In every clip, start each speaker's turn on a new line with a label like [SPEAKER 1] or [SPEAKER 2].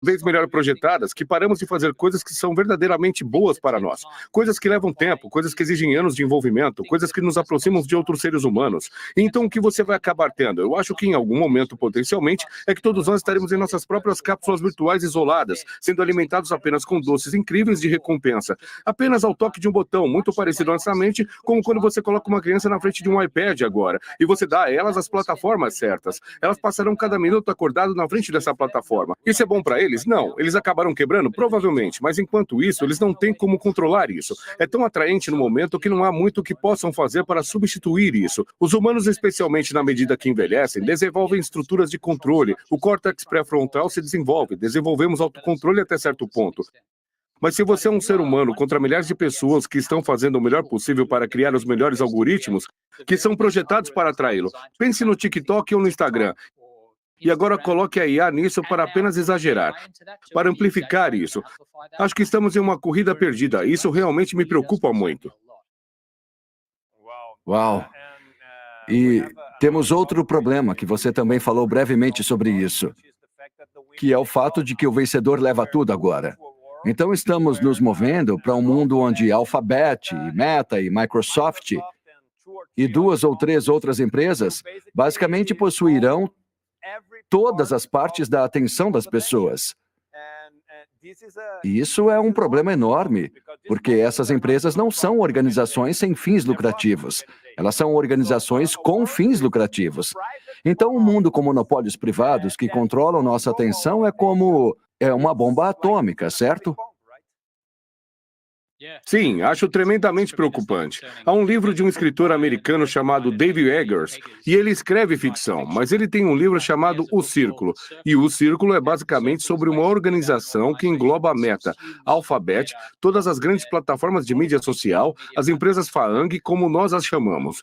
[SPEAKER 1] vez melhor projetadas que paramos de fazer coisas que são verdadeiramente boas para nós. Coisas que levam tempo, coisas que exigem anos de envolvimento, coisas que nos aproximam de outros seres humanos. Então, o que você vai acabar tendo? Eu acho que em algum momento, potencialmente, é que todos nós estaremos em nossas próprias cápsulas virtuais isoladas, sendo alimentados apenas com doces incríveis de recompensa. Apenas ao toque de um botão, muito parecido honestamente, como quando você coloca uma criança na frente de um iPad agora, e você dá a elas as plataformas certas. Elas passarão cada minuto acordado na frente dessa plataforma. Isso é bom para eles? Não. Eles acabaram quebrando? Provavelmente. Mas enquanto isso, eles não têm como controlar isso. É tão atraente no momento que não há muito que possam fazer para substituir isso. Os humanos, especialmente na medida que envelhecem, desenvolvem estruturas de controle. O córtex pré-frontal se desenvolve. Desenvolvemos autocontrole até certo ponto. Mas se você é um ser humano contra milhares de pessoas que estão fazendo o melhor possível para criar os melhores algoritmos, que são projetados para atraí-lo, pense no TikTok ou no Instagram. E agora coloque a IA nisso para apenas exagerar, para amplificar isso. Acho que estamos em uma corrida perdida. Isso realmente me preocupa muito.
[SPEAKER 2] Uau! E temos outro problema, que você também falou brevemente sobre isso, que é o fato de que o vencedor leva tudo agora. Então estamos nos movendo para um mundo onde Alphabet, Meta e Microsoft e 2 ou 3 outras empresas basicamente possuirão todas as partes da atenção das pessoas. E isso é um problema enorme, porque essas empresas não são organizações sem fins lucrativos. Elas são organizações com fins lucrativos. Então, um mundo com monopólios privados que controlam nossa atenção é uma bomba atômica, certo?
[SPEAKER 1] Sim, acho tremendamente preocupante. Há um livro de um escritor americano chamado David Eggers, e ele escreve ficção, mas ele tem um livro chamado O Círculo. E O Círculo é basicamente sobre uma organização que engloba a Meta, Alphabet, todas as grandes plataformas de mídia social, as empresas FAANG, como nós as chamamos.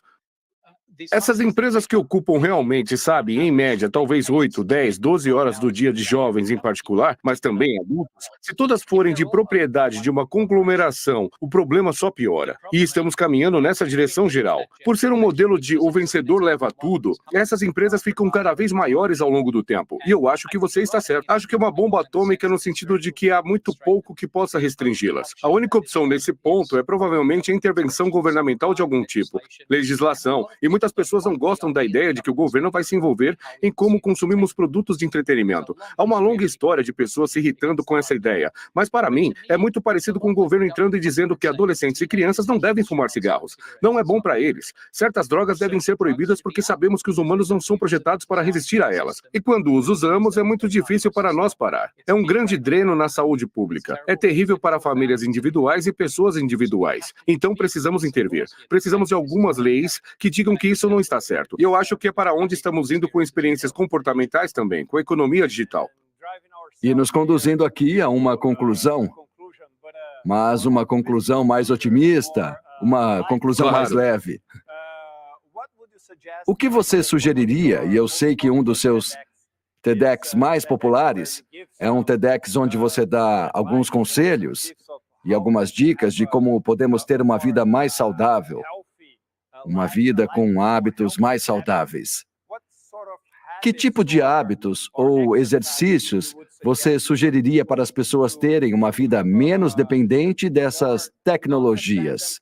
[SPEAKER 1] Essas empresas que ocupam realmente, sabe, em média, talvez 8, 10, 12 horas do dia de jovens em particular, mas também adultos, se todas forem de propriedade de uma conglomeração, o problema só piora. E estamos caminhando nessa direção geral. Por ser um modelo de o vencedor leva tudo, essas empresas ficam cada vez maiores ao longo do tempo. E eu acho que você está certo. Acho que é uma bomba atômica no sentido de que há muito pouco que possa restringi-las. A única opção nesse ponto é provavelmente a intervenção governamental de algum tipo, legislação, e muitas pessoas não gostam da ideia de que o governo vai se envolver em como consumimos produtos de entretenimento. Há uma longa história de pessoas se irritando com essa ideia, mas para mim é muito parecido com o governo entrando e dizendo que adolescentes e crianças não devem fumar cigarros. Não é bom para eles. Certas drogas devem ser proibidas porque sabemos que os humanos não são projetados para resistir a elas. E quando os usamos, é muito difícil para nós parar. É um grande dreno na saúde pública. É terrível para famílias individuais e pessoas individuais. Então precisamos intervir. Precisamos de algumas leis que digam que isso não está certo. E eu acho que é para onde estamos indo com experiências comportamentais também, com a economia digital.
[SPEAKER 2] E nos conduzindo aqui a uma conclusão, mas uma conclusão mais otimista, uma conclusão mais leve. O que você sugeriria, e eu sei que um dos seus TEDx mais populares é um TEDx onde você dá alguns conselhos e algumas dicas de como podemos ter uma vida mais saudável, uma vida com hábitos mais saudáveis. Que tipo de hábitos ou exercícios você sugeriria para as pessoas terem uma vida menos dependente dessas tecnologias?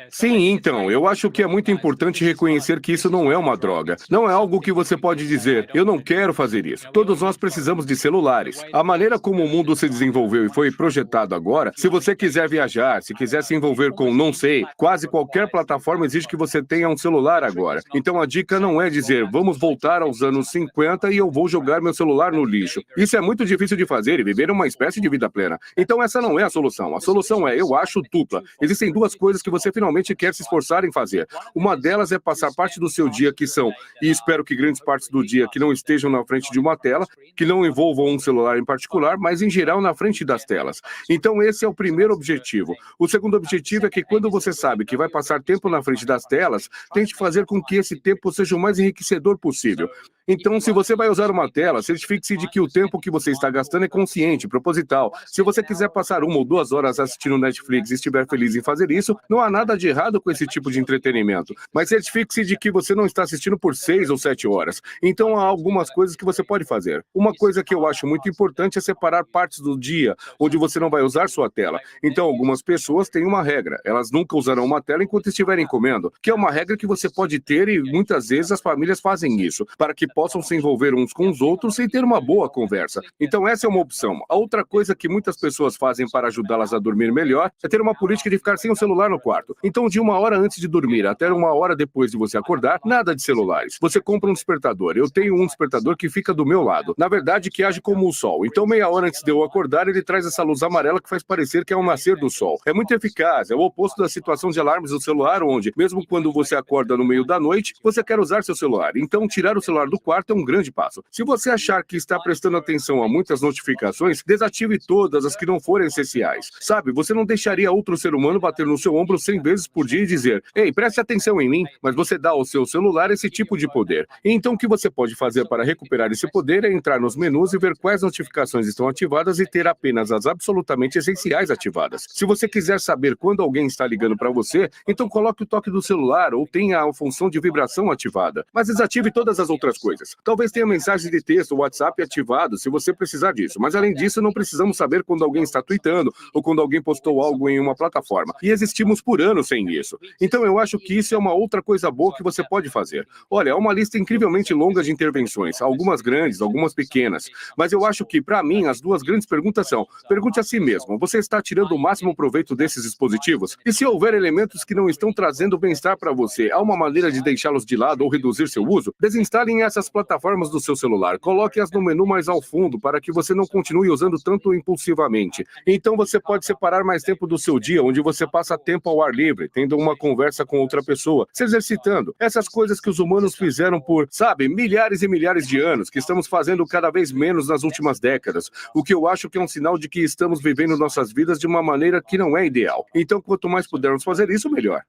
[SPEAKER 1] Sim, então, eu acho que é muito importante reconhecer que isso não é uma droga. Não é algo que você pode dizer, eu não quero fazer isso. Todos nós precisamos de celulares. A maneira como o mundo se desenvolveu e foi projetado agora, se você quiser viajar, se quiser se envolver com, não sei, quase qualquer plataforma exige que você tenha um celular agora. Então a dica não é dizer, vamos voltar aos anos 50 e eu vou jogar meu celular no lixo. Isso é muito difícil de fazer e viver uma espécie de vida plena. Então essa não é a solução. A solução é, eu acho, dupla. Existem duas coisas que você finalmente quer se esforçar em fazer. Uma delas é passar parte do seu dia que são, e espero que grandes partes do dia que não estejam na frente de uma tela, que não envolvam um celular em particular, mas em geral na frente das telas. Então esse é o primeiro objetivo. O segundo objetivo é que quando você sabe que vai passar tempo na frente das telas, tente fazer com que esse tempo seja o mais enriquecedor possível. Então, se você vai usar uma tela, certifique-se de que o tempo que você está gastando é consciente, proposital. Se você quiser passar 1 ou 2 horas assistindo Netflix e estiver feliz em fazer isso, não há nada de errado com esse tipo de entretenimento. Mas certifique-se de que você não está assistindo por 6 ou 7 horas. Então, há algumas coisas que você pode fazer. Uma coisa que eu acho muito importante é separar partes do dia onde você não vai usar sua tela. Então, algumas pessoas têm uma regra. Elas nunca usarão uma tela enquanto estiverem comendo, que é uma regra que você pode ter e muitas vezes as famílias fazem isso, para que possam se envolver uns com os outros e ter uma boa conversa. Então, essa é uma opção. A outra coisa que muitas pessoas fazem para ajudá-las a dormir melhor é ter uma política de ficar sem o celular no quarto. Então, de 1 hora antes de dormir até 1 hora depois de você acordar, nada de celulares. Você compra um despertador. Eu tenho um despertador que fica do meu lado. Na verdade, que age como o sol. Então, meia hora antes de eu acordar, ele traz essa luz amarela que faz parecer que é o nascer do sol. É muito eficaz. É o oposto da situação de alarmes do celular, onde, mesmo quando você acorda no meio da noite, você quer usar seu celular. Então, tirar o celular do quarto é um grande passo. Se você achar que está prestando atenção a muitas notificações, desative todas as que não forem essenciais. Sabe, você não deixaria outro ser humano bater no seu ombro 100 vezes por dia e dizer: "Ei, preste atenção em mim", mas você dá ao seu celular esse tipo de poder. Então, o que você pode fazer para recuperar esse poder é entrar nos menus e ver quais notificações estão ativadas e ter apenas as absolutamente essenciais ativadas. Se você quiser saber quando alguém está ligando para você, então coloque o toque do celular ou tenha a função de vibração ativada, mas desative todas as outras coisas. Talvez tenha mensagens de texto ou WhatsApp ativados se você precisar disso, mas além disso, não precisamos saber quando alguém está tweetando ou quando alguém postou algo em uma plataforma. E existimos por anos sem isso. Então eu acho que isso é uma outra coisa boa que você pode fazer. Olha, é uma lista incrivelmente longa de intervenções, algumas grandes, algumas pequenas, mas eu acho que, para mim, as duas grandes perguntas são: pergunte a si mesmo, você está tirando o máximo proveito desses dispositivos? E se houver elementos que não estão trazendo bem-estar para você, há uma maneira de deixá-los de lado ou reduzir seu uso? Desinstalem essas plataformas do seu celular, coloque-as no menu mais ao fundo para que você não continue usando tanto impulsivamente. Então você pode separar mais tempo do seu dia, onde você passa tempo ao ar livre, tendo uma conversa com outra pessoa, se exercitando. Essas coisas que os humanos fizeram por, sabe, milhares e milhares de anos, que estamos fazendo cada vez menos nas últimas décadas. O que eu acho que é um sinal de que estamos vivendo nossas vidas de uma maneira que não é ideal. Então, quanto mais pudermos fazer isso, melhor.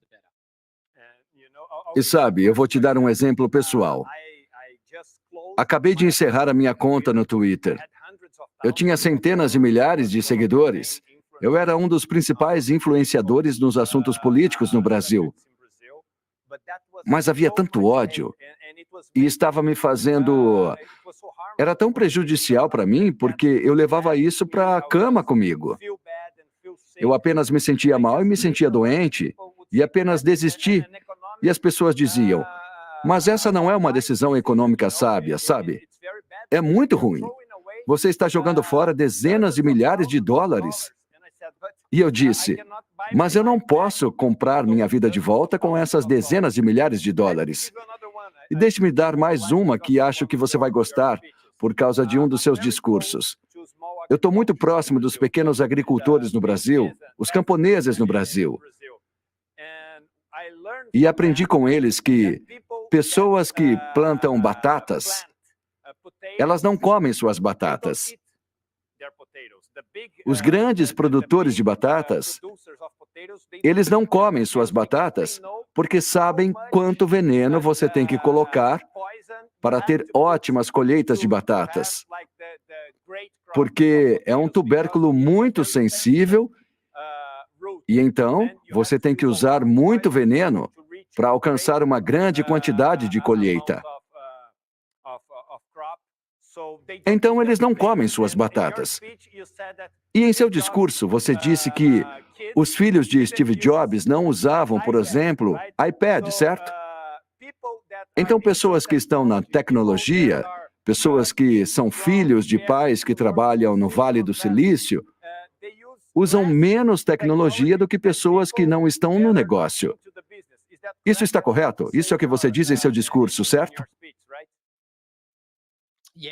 [SPEAKER 2] E sabe, eu vou te dar um exemplo pessoal. Acabei de encerrar a minha conta no Twitter. Eu tinha centenas de milhares de seguidores. Eu era um dos principais influenciadores nos assuntos políticos no Brasil. Mas havia tanto ódio e estava me fazendo... Era tão prejudicial para mim porque eu levava isso para a cama comigo. Eu apenas me sentia mal e me sentia doente e apenas desisti. E as pessoas diziam: "Mas essa não é uma decisão econômica sábia, sabe? É muito ruim. Você está jogando fora dezenas de milhares de dólares." E eu disse: "Mas eu não posso comprar minha vida de volta com essas dezenas de milhares de dólares." E deixe-me dar mais uma que acho que você vai gostar por causa de um dos seus discursos. Eu estou muito próximo dos pequenos agricultores no Brasil, os camponeses no Brasil. E aprendi com eles que pessoas que plantam batatas, elas não comem suas batatas. Os grandes produtores de batatas, eles não comem suas batatas porque sabem quanto veneno você tem que colocar para ter ótimas colheitas de batatas. Porque é um tubérculo muito sensível e então você tem que usar muito veneno para alcançar uma grande quantidade de colheita. Então eles não comem suas batatas. E em seu discurso você disse que os filhos de Steve Jobs não usavam, por exemplo, iPad, certo? Então pessoas que estão na tecnologia, pessoas que são filhos de pais que trabalham no Vale do Silício, usam menos tecnologia do que pessoas que não estão no negócio. Isso está correto? Isso é o que você diz em seu discurso, certo?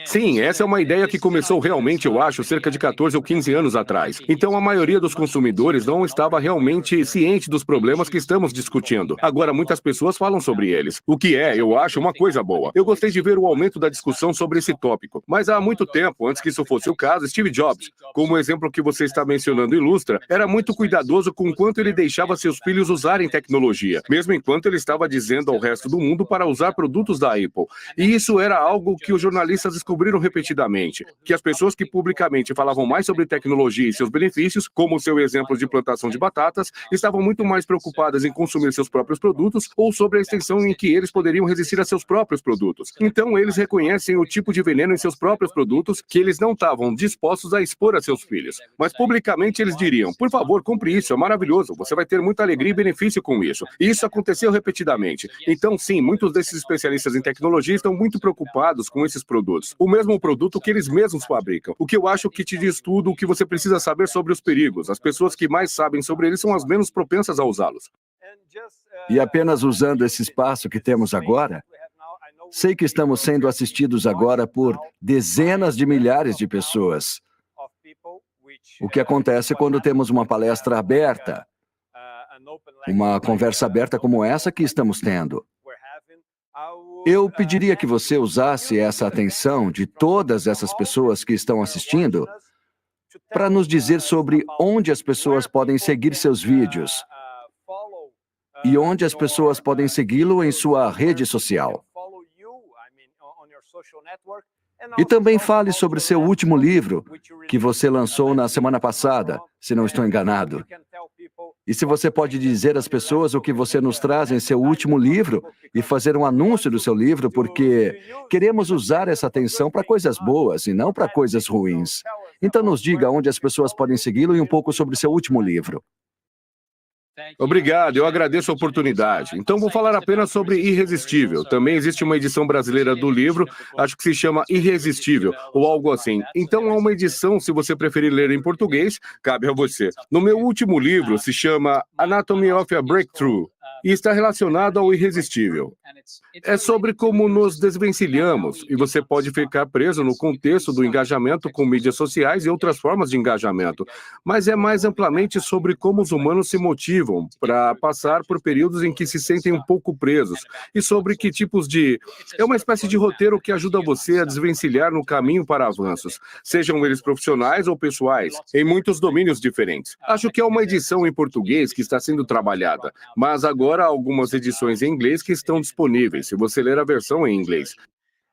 [SPEAKER 1] Sim, essa é uma ideia que começou realmente, eu acho, cerca de 14 ou 15 anos atrás. Então, a maioria dos consumidores não estava realmente ciente dos problemas que estamos discutindo. Agora, muitas pessoas falam sobre eles, o que é, eu acho, uma coisa boa. Eu gostei de ver o aumento da discussão sobre esse tópico. Mas há muito tempo, antes que isso fosse o caso, Steve Jobs, como o exemplo que você está mencionando ilustra, era muito cuidadoso com o quanto ele deixava seus filhos usarem tecnologia, mesmo enquanto ele estava dizendo ao resto do mundo para usar produtos da Apple. E isso era algo que os jornalistas descobriram repetidamente, que as pessoas que publicamente falavam mais sobre tecnologia e seus benefícios, como o seu exemplo de plantação de batatas, estavam muito mais preocupadas em consumir seus próprios produtos ou sobre a extensão em que eles poderiam resistir a seus próprios produtos. Então, eles reconhecem o tipo de veneno em seus próprios produtos que eles não estavam dispostos a expor a seus filhos. Mas publicamente eles diriam, por favor, compre isso, é maravilhoso, você vai ter muita alegria e benefício com isso. E isso aconteceu repetidamente. Então, sim, muitos desses especialistas em tecnologia estão muito preocupados com esses produtos. O mesmo produto que eles mesmos fabricam. O que eu acho que te diz tudo o que você precisa saber sobre os perigos. As pessoas que mais sabem sobre eles são as menos propensas a usá-los.
[SPEAKER 2] E apenas usando esse espaço que temos agora, sei que estamos sendo assistidos agora por dezenas de milhares de pessoas. O que acontece quando temos uma palestra aberta, uma conversa aberta como essa que estamos tendo? Eu pediria que você usasse essa atenção de todas essas pessoas que estão assistindo para nos dizer sobre onde as pessoas podem seguir seus vídeos e onde as pessoas podem segui-lo em sua rede social. E também fale sobre seu último livro, que você lançou na semana passada, se não estou enganado. E se você pode dizer às pessoas o que você nos traz em seu último livro e fazer um anúncio do seu livro, porque queremos usar essa atenção para coisas boas e não para coisas ruins. Então nos diga onde as pessoas podem segui-lo e um pouco sobre seu último livro.
[SPEAKER 1] Obrigado, eu agradeço a oportunidade. Então vou falar apenas sobre Irresistível. Também existe uma edição brasileira do livro, acho que se chama Irresistível, ou algo assim. Então há uma edição, se você preferir ler em português, cabe a você. No meu último livro, se chama Anatomy of a Breakthrough, e está relacionado ao irresistível. É sobre como nos desvencilhamos, e você pode ficar preso no contexto do engajamento com mídias sociais e outras formas de engajamento, mas é mais amplamente sobre como os humanos se motivam para passar por períodos em que se sentem um pouco presos, e sobre que tipos de... É uma espécie de roteiro que ajuda você a desvencilhar no caminho para avanços, sejam eles profissionais ou pessoais, em muitos domínios diferentes. Acho que é uma edição em português que está sendo trabalhada, mas agora há algumas edições em inglês que estão disponíveis, se você ler a versão em inglês.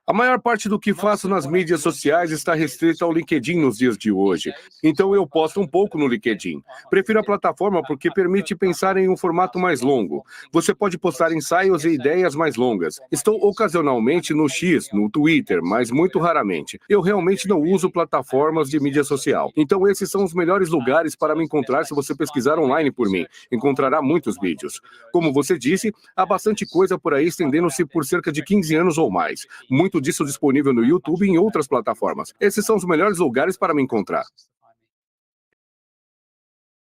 [SPEAKER 1] A maior parte do que faço nas mídias sociais está restrita ao LinkedIn nos dias de hoje. Então eu posto um pouco no LinkedIn. Prefiro a plataforma porque permite pensar em um formato mais longo. Você pode postar ensaios e ideias mais longas. Estou ocasionalmente no X, no Twitter, mas muito raramente. Eu realmente não uso plataformas de mídia social. Então esses são os melhores lugares para me encontrar se você pesquisar online por mim. Encontrará muitos vídeos. Como você disse, há bastante coisa por aí estendendo-se por cerca de 15 anos ou mais. Muito disso disponível no YouTube e em outras plataformas. Esses são os melhores lugares para me encontrar.